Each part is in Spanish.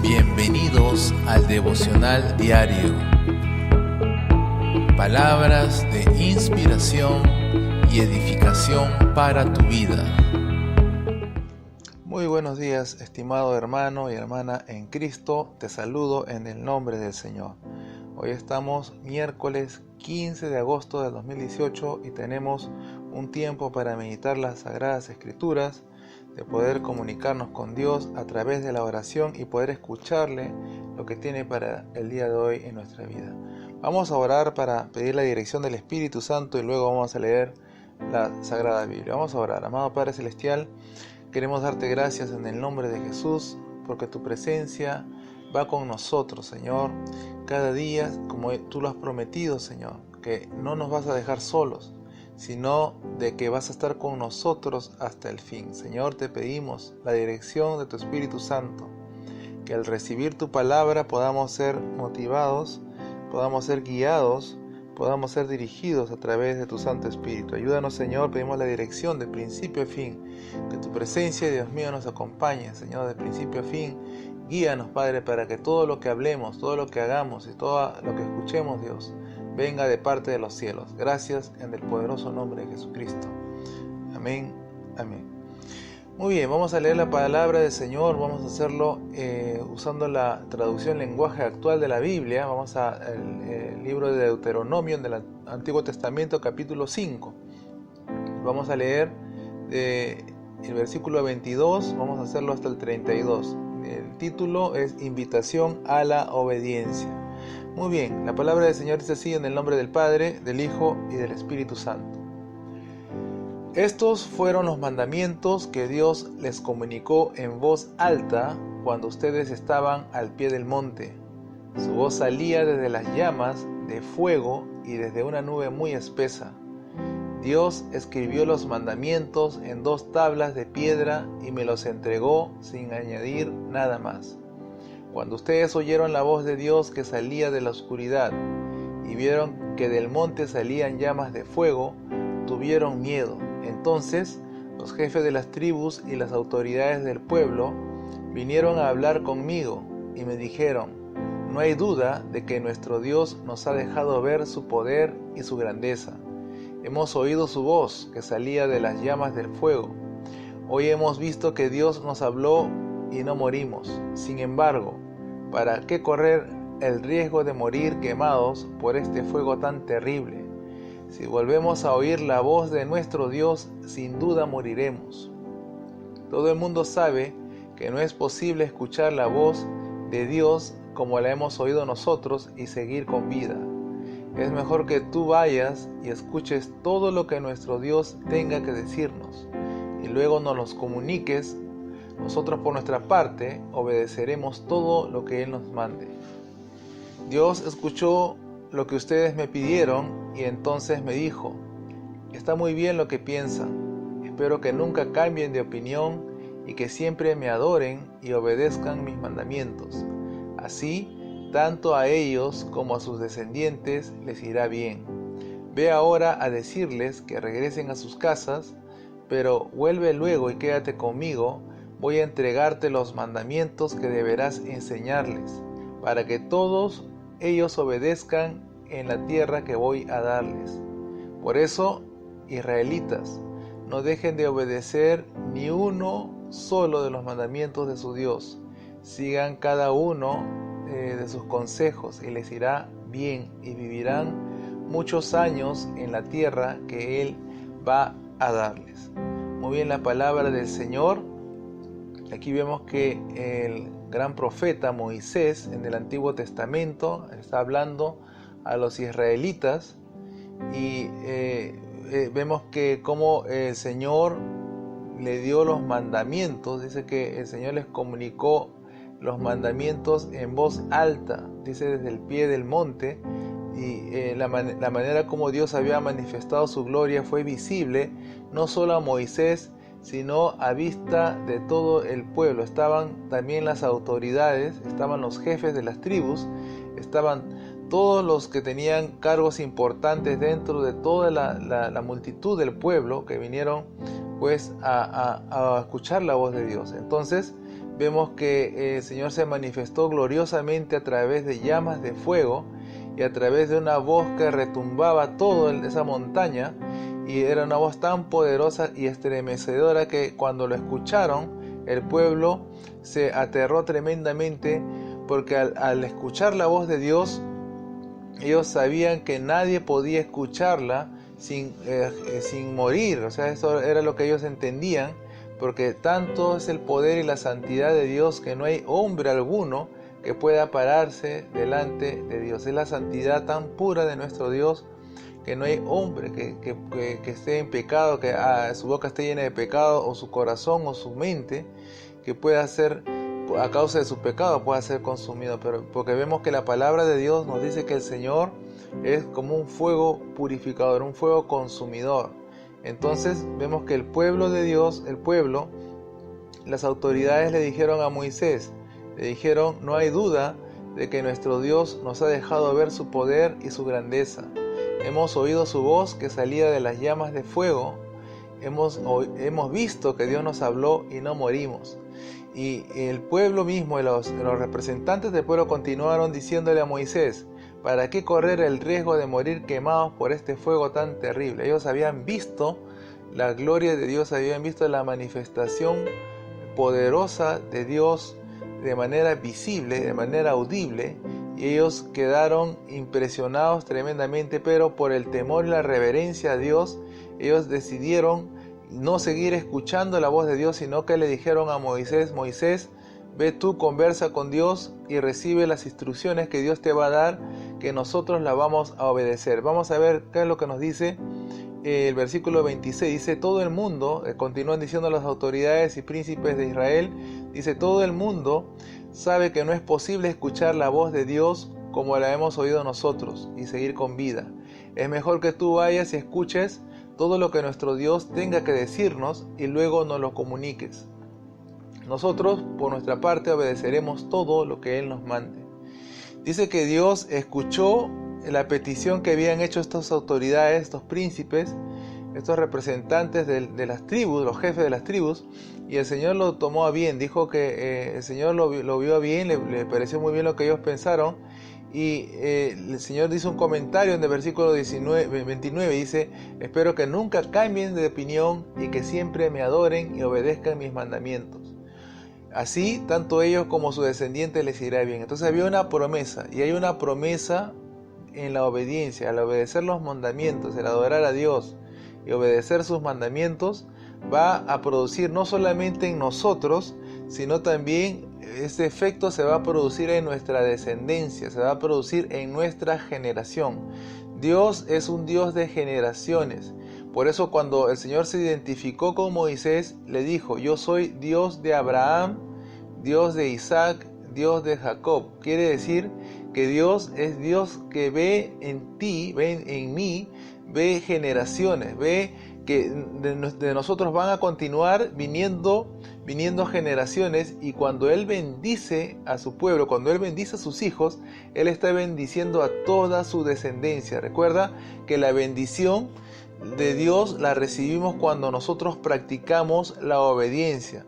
Bienvenidos al devocional diario. Palabras de inspiración y edificación para tu vida. Muy buenos días, estimado hermano y hermana en Cristo. Te saludo en el nombre del Señor. Hoy estamos miércoles 15 de agosto del 2018 y tenemos un tiempo para meditar las Sagradas Escrituras, de poder comunicarnos con Dios a través de la oración y poder escucharle lo que tiene para el día de hoy en nuestra vida. Vamos a orar para pedir la dirección del Espíritu Santo y luego vamos a leer la Sagrada Biblia. Vamos a orar. Amado Padre Celestial, queremos darte gracias en el nombre de Jesús porque tu presencia va con nosotros, Señor, cada día, como tú lo has prometido, Señor, que no nos vas a dejar solos, sino de que vas a estar con nosotros hasta el fin. Señor, te pedimos la dirección de tu Espíritu Santo, que al recibir tu palabra podamos ser motivados, podamos ser guiados, podamos ser dirigidos a través de tu Santo Espíritu. Ayúdanos, Señor, pedimos la dirección de principio a fin, que tu presencia, Dios mío, nos acompañe, Señor, de principio a fin. Guíanos, Padre, para que todo lo que hablemos, todo lo que hagamos y todo lo que escuchemos, Dios, venga de parte de los cielos. Gracias en el poderoso nombre de Jesucristo. Amén, amén. Muy bien, vamos a leer la palabra del Señor. Vamos a hacerlo usando la traducción lenguaje actual de la Biblia. Vamos al libro de Deuteronomio del Antiguo Testamento, capítulo 5. Vamos a leer el versículo 22, vamos a hacerlo hasta el 32. El título es Invitación a la obediencia. Muy bien, la palabra del Señor dice así: en el nombre del Padre, del Hijo y del Espíritu Santo. Estos fueron los mandamientos que Dios les comunicó en voz alta cuando ustedes estaban al pie del monte. Su voz salía desde las llamas de fuego y desde una nube muy espesa. Dios escribió los mandamientos en 2 tablas de piedra y me los entregó sin añadir nada más. Cuando ustedes oyeron la voz de Dios que salía de la oscuridad y vieron que del monte salían llamas de fuego, tuvieron miedo. Entonces los jefes de las tribus y las autoridades del pueblo vinieron a hablar conmigo y me dijeron: no hay duda de que nuestro Dios nos ha dejado ver su poder y su grandeza. Hemos oído su voz que salía de las llamas del fuego. Hoy hemos visto que Dios nos habló y no morimos. Sin embargo, ¿para qué correr el riesgo de morir quemados por este fuego tan terrible? Si volvemos a oír la voz de nuestro Dios, sin duda moriremos. Todo el mundo sabe que no es posible escuchar la voz de Dios como la hemos oído nosotros y seguir con vida. Es mejor que tú vayas y escuches todo lo que nuestro Dios tenga que decirnos y luego nos los comuniques. Nosotros por nuestra parte obedeceremos todo lo que Él nos mande. Dios escuchó lo que ustedes me pidieron y entonces me dijo: está muy bien lo que piensan, espero que nunca cambien de opinión y que siempre me adoren y obedezcan mis mandamientos. Así, tanto a ellos como a sus descendientes les irá bien. Ve ahora a decirles que regresen a sus casas, pero vuelve luego y quédate conmigo. Voy a entregarte los mandamientos que deberás enseñarles, para que todos ellos obedezcan en la tierra que voy a darles. Por eso, israelitas, no dejen de obedecer ni uno solo de los mandamientos de su Dios. Sigan cada uno de sus consejos y les irá bien y vivirán muchos años en la tierra que Él va a darles. Muy bien, la palabra del Señor. Aquí vemos que el gran profeta Moisés en el Antiguo Testamento está hablando a los israelitas y vemos que como el Señor le dio los mandamientos. Dice que el Señor les comunicó los mandamientos en voz alta, dice desde el pie del monte, y la manera como Dios había manifestado su gloria fue visible no solo a Moisés, sino a vista de todo el pueblo. Estaban también las autoridades, estaban los jefes de las tribus, estaban todos los que tenían cargos importantes dentro de toda la multitud del pueblo que vinieron pues a escuchar la voz de Dios. Entonces vemos que el Señor se manifestó gloriosamente a través de llamas de fuego y a través de una voz que retumbaba toda esa montaña, y era una voz tan poderosa y estremecedora que cuando lo escucharon el pueblo se aterró tremendamente, porque al escuchar la voz de Dios ellos sabían que nadie podía escucharla sin morir. O sea, eso era lo que ellos entendían, porque tanto es el poder y la santidad de Dios que no hay hombre alguno que pueda pararse delante de Dios. Es la santidad tan pura de nuestro Dios que no hay hombre que esté en pecado, que su boca esté llena de pecado, o su corazón o su mente, que pueda ser, a causa de su pecado, pueda ser consumido. Pero porque vemos que la palabra de Dios nos dice que el Señor es como un fuego purificador, un fuego consumidor. Entonces vemos que el pueblo de Dios, las autoridades le dijeron a Moisés, le dijeron: no hay duda de que nuestro Dios nos ha dejado ver su poder y su grandeza. Hemos oído su voz que salía de las llamas de fuego. Hemos visto que Dios nos habló y no morimos. Y el pueblo mismo, los representantes del pueblo continuaron diciéndole a Moisés: ¿para qué correr el riesgo de morir quemados por este fuego tan terrible? Ellos habían visto la gloria de Dios, habían visto la manifestación poderosa de Dios de manera visible, de manera audible, y ellos quedaron impresionados tremendamente, pero por el temor y la reverencia a Dios, ellos decidieron no seguir escuchando la voz de Dios, sino que le dijeron a Moisés: Moisés, ve tú, conversa con Dios y recibe las instrucciones que Dios te va a dar, que nosotros la vamos a obedecer. Vamos a ver qué es lo que nos dice el versículo 26. Dice: todo el mundo, continúan diciendo las autoridades y príncipes de Israel, dice: todo el mundo sabe que no es posible escuchar la voz de Dios como la hemos oído nosotros y seguir con vida. Es mejor que tú vayas y escuches todo lo que nuestro Dios tenga que decirnos y luego nos lo comuniques. Nosotros, por nuestra parte, obedeceremos todo lo que Él nos mande. Dice que Dios escuchó la petición que habían hecho estas autoridades, estos príncipes, estos representantes de las tribus, los jefes de las tribus, y el Señor lo tomó a bien. Dijo que el Señor lo vio a bien, le pareció muy bien lo que ellos pensaron, y el Señor dice un comentario en el versículo 29, dice: espero que nunca cambien de opinión y que siempre me adoren y obedezcan mis mandamientos. Así, tanto ellos como su descendiente les irá bien. Entonces había una promesa, y hay una promesa en la obediencia. Al obedecer los mandamientos, el adorar a Dios y obedecer sus mandamientos, va a producir no solamente en nosotros, sino también este efecto se va a producir en nuestra descendencia, se va a producir en nuestra generación. Dios es un Dios de generaciones. Por eso cuando el Señor se identificó con Moisés, le dijo: yo soy Dios de Abraham, Dios de Isaac, Dios de Jacob. Quiere decir que Dios es Dios que ve en ti, ve en mí, ve generaciones, ve que de nosotros van a continuar viniendo generaciones, y cuando Él bendice a su pueblo, cuando Él bendice a sus hijos, Él está bendiciendo a toda su descendencia. Recuerda que la bendición de Dios la recibimos cuando nosotros practicamos la obediencia.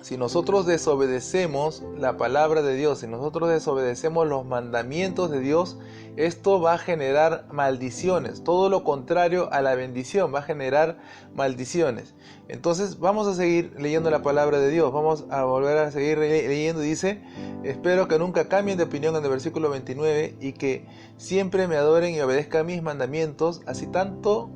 Si nosotros desobedecemos la palabra de Dios, si nosotros desobedecemos los mandamientos de Dios, esto va a generar maldiciones. Todo lo contrario a la bendición va a generar maldiciones. Entonces vamos a seguir leyendo la palabra de Dios. Vamos a volver a seguir leyendo. Dice: espero que nunca cambien de opinión, en el versículo 29, y que siempre me adoren y obedezcan mis mandamientos, así tanto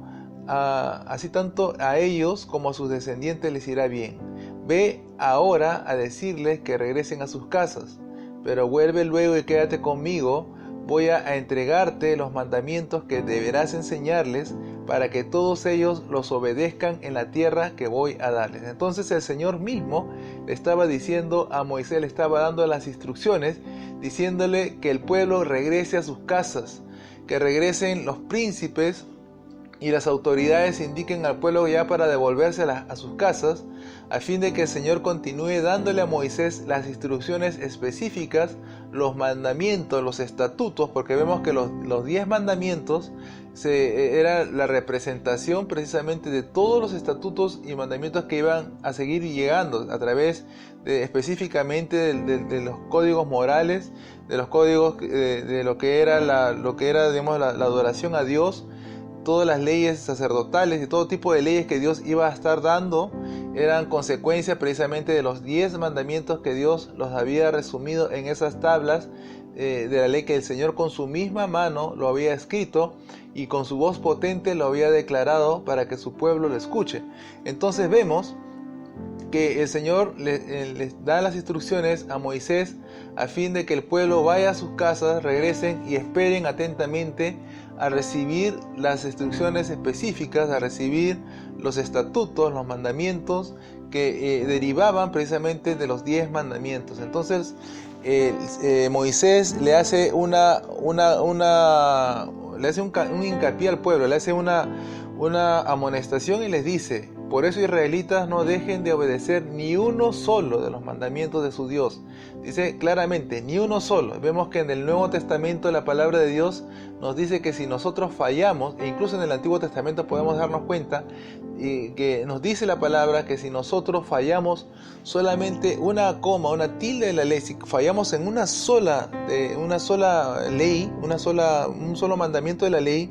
a ellos como a sus descendientes les irá bien. Ve ahora a decirles que regresen a sus casas, pero vuelve luego y quédate conmigo. Voy a entregarte los mandamientos que deberás enseñarles, para que todos ellos los obedezcan en la tierra que voy a darles. Entonces el Señor mismo le estaba diciendo a Moisés, le estaba dando las instrucciones, diciéndole que el pueblo regrese a sus casas, que regresen los príncipes y las autoridades indiquen al pueblo ya para devolverse a sus casas, a fin de que el Señor continúe dándole a Moisés las instrucciones específicas, los mandamientos, los estatutos, porque vemos que los 10 mandamientos era la representación precisamente de todos los estatutos y mandamientos que iban a seguir llegando a través específicamente de los códigos morales, de los códigos de lo que era digamos, la adoración a Dios. Todas las leyes sacerdotales y todo tipo de leyes que Dios iba a estar dando eran consecuencia precisamente de los 10 mandamientos que Dios los había resumido en esas tablas de la ley, que el Señor con su misma mano lo había escrito y con su voz potente lo había declarado para que su pueblo lo escuche. Entonces vemos que el Señor les da las instrucciones a Moisés a fin de que el pueblo vaya a sus casas, regresen y esperen atentamente a recibir las instrucciones específicas, a recibir los estatutos, los mandamientos que derivaban precisamente de los 10 mandamientos. Entonces Moisés le hace un hincapié al pueblo, le hace una amonestación y les dice: por eso, israelitas, no dejen de obedecer ni uno solo de los mandamientos de su Dios. Dice claramente, ni uno solo. Vemos que en el Nuevo Testamento la palabra de Dios nos dice que si nosotros fallamos, e incluso en el Antiguo Testamento podemos darnos cuenta, que nos dice la palabra que si nosotros fallamos solamente una coma, una tilde de la ley, si fallamos en una sola ley, un solo mandamiento de la ley,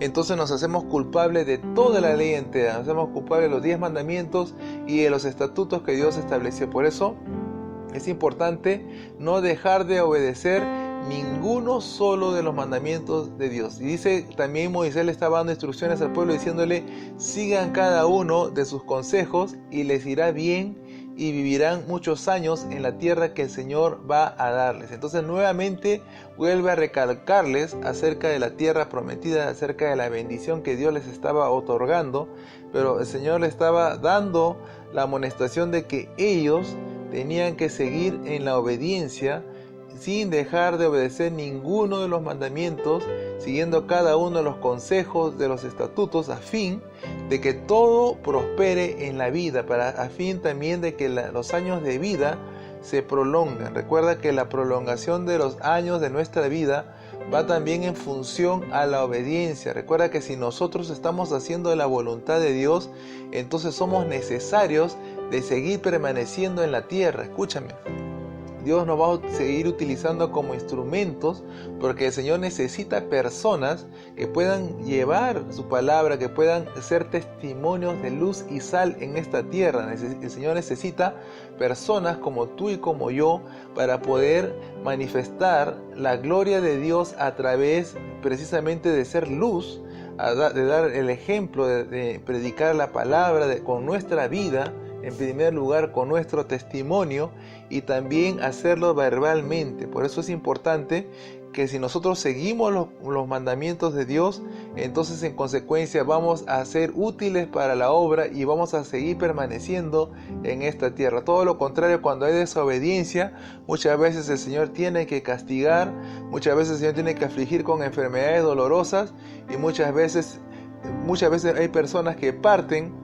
entonces nos hacemos culpables de toda la ley entera, nos hacemos culpables de los 10 mandamientos y de los estatutos que Dios estableció. Por eso es importante no dejar de obedecer ninguno solo de los mandamientos de Dios. Y dice también, Moisés le estaba dando instrucciones al pueblo diciéndole: sigan cada uno de sus consejos y les irá bien y vivirán muchos años en la tierra que el Señor va a darles. Entonces nuevamente vuelve a recalcarles acerca de la tierra prometida, acerca de la bendición que Dios les estaba otorgando, pero el Señor les estaba dando la amonestación de que ellos tenían que seguir en la obediencia sin dejar de obedecer ninguno de los mandamientos, siguiendo cada uno de los consejos de los estatutos, a fin de que todo prospere en la vida, a fin también de que los años de vida se prolongan. Recuerda que la prolongación de los años de nuestra vida va también en función a la obediencia. Recuerda que si nosotros estamos haciendo la voluntad de Dios, entonces somos necesarios de seguir permaneciendo en la tierra. Escúchame. Dios nos va a seguir utilizando como instrumentos, porque el Señor necesita personas que puedan llevar su palabra, que puedan ser testimonios de luz y sal en esta tierra. El Señor necesita personas como tú y como yo para poder manifestar la gloria de Dios a través precisamente de ser luz, de dar el ejemplo, de predicar la palabra con nuestra vida, en primer lugar con nuestro testimonio, y también hacerlo verbalmente. Por eso es importante que si nosotros seguimos los mandamientos de Dios, entonces en consecuencia vamos a ser útiles para la obra y vamos a seguir permaneciendo en esta tierra. Todo lo contrario, cuando hay desobediencia, muchas veces el Señor tiene que castigar, muchas veces el Señor tiene que afligir con enfermedades dolorosas, y muchas veces hay personas que parten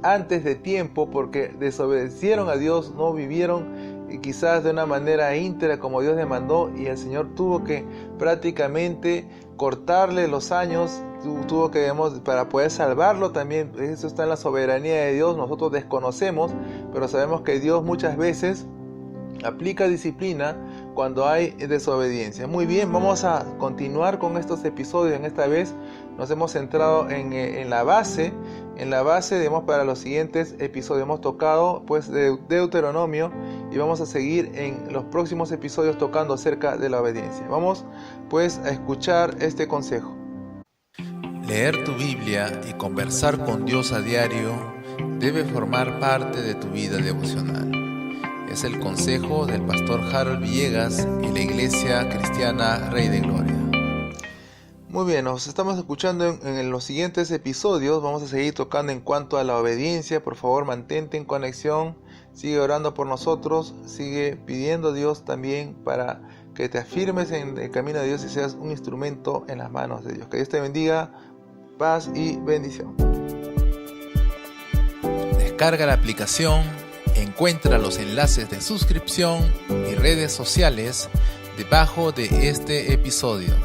antes de tiempo porque desobedecieron a Dios, no vivieron quizás de una manera íntegra como Dios demandó, y el Señor tuvo que prácticamente cortarle los años, tuvo que, para poder salvarlo también. Eso está en la soberanía de Dios. Nosotros desconocemos, pero sabemos que Dios muchas veces aplica disciplina cuando hay desobediencia. Muy bien, vamos a continuar con estos episodios. En esta vez nos hemos centrado en la base, digamos, para los siguientes episodios. Hemos tocado pues Deuteronomio, y vamos a seguir en los próximos episodios tocando acerca de la obediencia. Vamos pues a escuchar este consejo. Leer tu Biblia y conversar con Dios a diario debe formar parte de tu vida devocional. Es el consejo del pastor Harold Villegas y la Iglesia Cristiana Rey de Gloria. Muy bien, nos estamos escuchando en los siguientes episodios. Vamos a seguir tocando en cuanto a la obediencia. Por favor, mantente en conexión, sigue orando por nosotros, sigue pidiendo a Dios también para que te afirmes en el camino de Dios y seas un instrumento en las manos de Dios. Que Dios te bendiga, paz y bendición. Descarga la aplicación, encuentra los enlaces de suscripción y redes sociales debajo de este episodio.